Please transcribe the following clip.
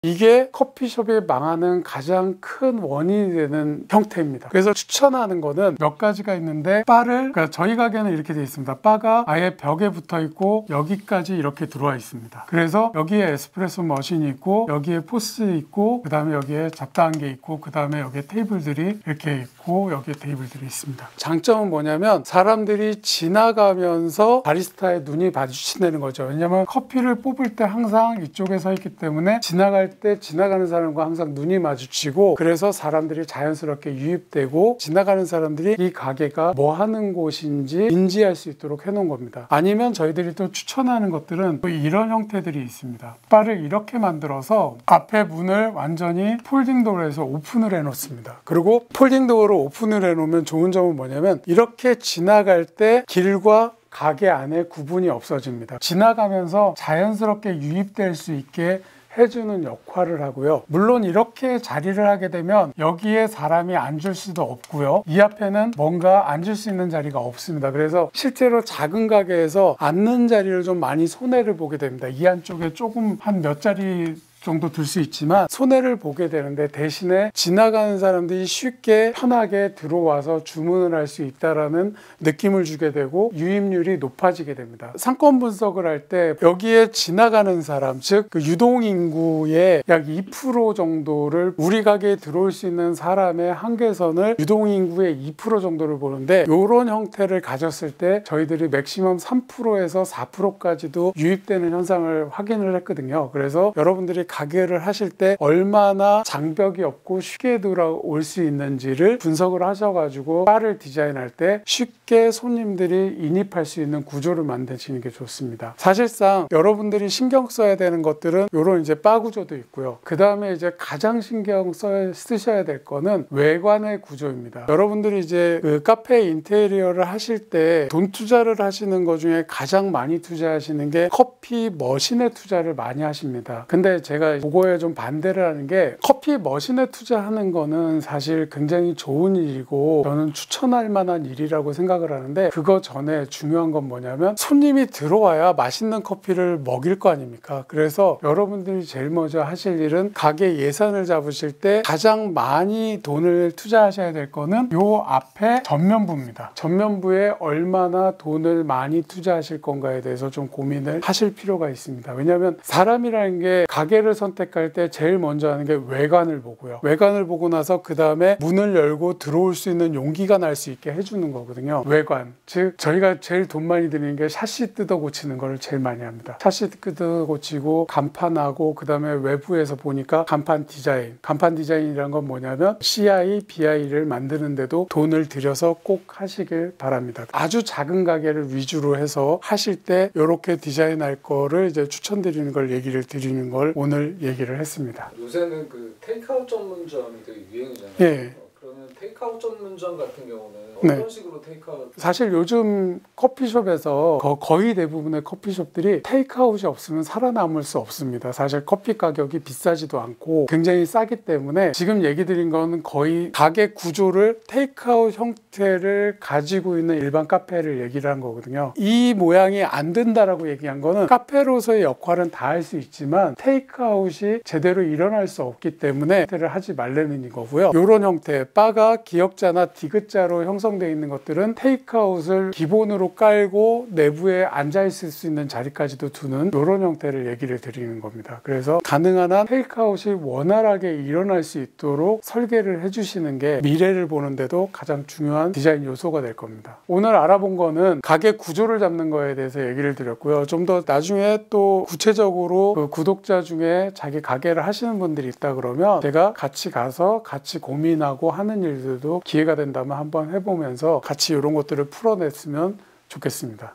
이게 커피숍이 망하는 가장 큰 원인이 되는 형태입니다. 그래서 추천하는 거는 몇 가지가 있는데, 바를, 그러니까 저희 가게는 이렇게 되어 있습니다. 바가 아예 벽에 붙어 있고 여기까지 이렇게 들어와 있습니다. 그래서 여기에 에스프레소 머신이 있고, 여기에 포스 있고, 그 다음에 여기에 잡다한 게 있고, 그 다음에 여기에 테이블들이 이렇게 있고, 여기에 테이블들이 있습니다. 장점은 뭐냐면 사람들이 지나가면서 바리스타의 눈이 마주친다는 거죠. 왜냐면 커피를 뽑을 때 항상 이쪽에 서 있기 때문에 지나갈 때 지나가는 사람과 항상 눈이 마주치고, 그래서 사람들이 자연스럽게 유입되고 지나가는 사람들이 이 가게가 뭐 하는 곳인지 인지할 수 있도록 해놓은 겁니다. 아니면 저희들이 또 추천하는 것들은 또 이런 형태들이 있습니다. 바를 이렇게 만들어서 앞에 문을 완전히 폴딩도어로 해서 오픈을 해놓습니다. 그리고 폴딩도어로 오픈을 해놓으면 좋은 점은 뭐냐면, 이렇게 지나갈 때 길과 가게 안에 구분이 없어집니다. 지나가면서 자연스럽게 유입될 수 있게 해주는 역할을 하고요. 물론 이렇게 자리를 하게 되면 여기에 사람이 앉을 수도 없고요. 이 앞에는 뭔가 앉을 수 있는 자리가 없습니다. 그래서 실제로 작은 가게에서 앉는 자리를 좀 많이 손해를 보게 됩니다. 이 안쪽에 조금 한 몇 자리 정도 둘 수 있지만 손해를 보게 되는데, 대신에 지나가는 사람들이 쉽게 편하게 들어와서 주문을 할 수 있다라는 느낌을 주게 되고 유입률이 높아지게 됩니다. 상권 분석을 할 때 여기에 지나가는 사람, 즉 그 유동 인구의 약 2% 정도를, 우리 가게에 들어올 수 있는 사람의 한계선을 유동 인구의 2% 정도를 보는데, 이런 형태를 가졌을 때 저희들이 맥시멈 3%에서 4%까지도 유입되는 현상을 확인을 했거든요. 그래서 여러분들이 가게를 하실 때 얼마나 장벽이 없고 쉽게 들어올 수 있는지를 분석을 하셔가지고 바를 디자인할 때 쉽게 손님들이 인입할 수 있는 구조를 만드시는 게 좋습니다. 사실상 여러분들이 신경 써야 되는 것들은 이런 이제 바 구조도 있고요. 그 다음에 이제 가장 신경 쓰셔야 될 거는 외관의 구조입니다. 여러분들이 이제 그 카페 인테리어를 하실 때 돈 투자를 하시는 것 중에 가장 많이 투자하시는 게 커피 머신에 투자를 많이 하십니다. 근데 제가 그거에 좀 반대를 하는 게, 커피 머신에 투자하는 거는 사실 굉장히 좋은 일이고 저는 추천할 만한 일이라고 생각을 하는데, 그거 전에 중요한 건 뭐냐면 손님이 들어와야 맛있는 커피를 먹일 거 아닙니까? 그래서 여러분들이 제일 먼저 하실 일은 가게 예산을 잡으실 때 가장 많이 돈을 투자하셔야 될 거는 요 앞에 전면부입니다. 전면부에 얼마나 돈을 많이 투자하실 건가에 대해서 좀 고민을 하실 필요가 있습니다. 왜냐하면 사람이라는 게 가게를 선택할 때 제일 먼저 하는 게 외관을 보고요. 외관을 보고 나서 그 다음에 문을 열고 들어올 수 있는 용기가 날 수 있게 해주는 거거든요. 외관, 즉 저희가 제일 돈 많이 드리는 게 샤시 뜯어 고치는 거를 제일 많이 합니다. 샤시 뜯어 고치고 간판하고, 그 다음에 외부에서 보니까 간판 디자인. 간판 디자인이란 건 뭐냐면 CI, BI를 만드는데도 돈을 들여서 꼭 하시길 바랍니다. 아주 작은 가게를 위주로 해서 하실 때 이렇게 디자인할 거를 이제 추천드리는 걸 얘기를 드리는 걸 오늘 얘기를 했습니다. 요새는 그 테이크아웃 전문점이 되게 유행이잖아요. 예. 그러면 테이크아웃 전문점 같은 경우는 어떤 식으로 테이크아웃? 사실 요즘 커피숍에서 거의 대부분의 커피숍들이 테이크아웃이 없으면 살아남을 수 없습니다. 사실 커피 가격이 비싸지도 않고 굉장히 싸기 때문에 지금 얘기 드린 건 거의 가게 구조를 테이크아웃 형태를 가지고 있는 일반 카페를 얘기를 한 거거든요. 이 모양이 안 된다라고 얘기한 거는 카페로서의 역할은 다 할 수 있지만 테이크아웃이 제대로 일어날 수 없기 때문에 형태를 하지 말라는 이거고요. 이런 형태, 바가 기역자나 디귿자로 형성되어 있는 것들은 테이크아웃을 기본으로 깔고 내부에 앉아있을 수 있는 자리까지도 두는 이런 형태를 얘기를 드리는 겁니다. 그래서 가능한 한 테이크아웃이 원활하게 일어날 수 있도록 설계를 해주시는 게 미래를 보는데도 가장 중요한 디자인 요소가 될 겁니다. 오늘 알아본 거는 가게 구조를 잡는 거에 대해서 얘기를 드렸고요. 좀 더 나중에 또 구체적으로 그 구독자 중에 자기 가게를 하시는 분들이 있다 그러면 제가 같이 가서 같이 고민하고 하는 일들도 기회가 된다면 한번 해보면서 같이 이런 것들을 풀어냈으면 좋겠습니다.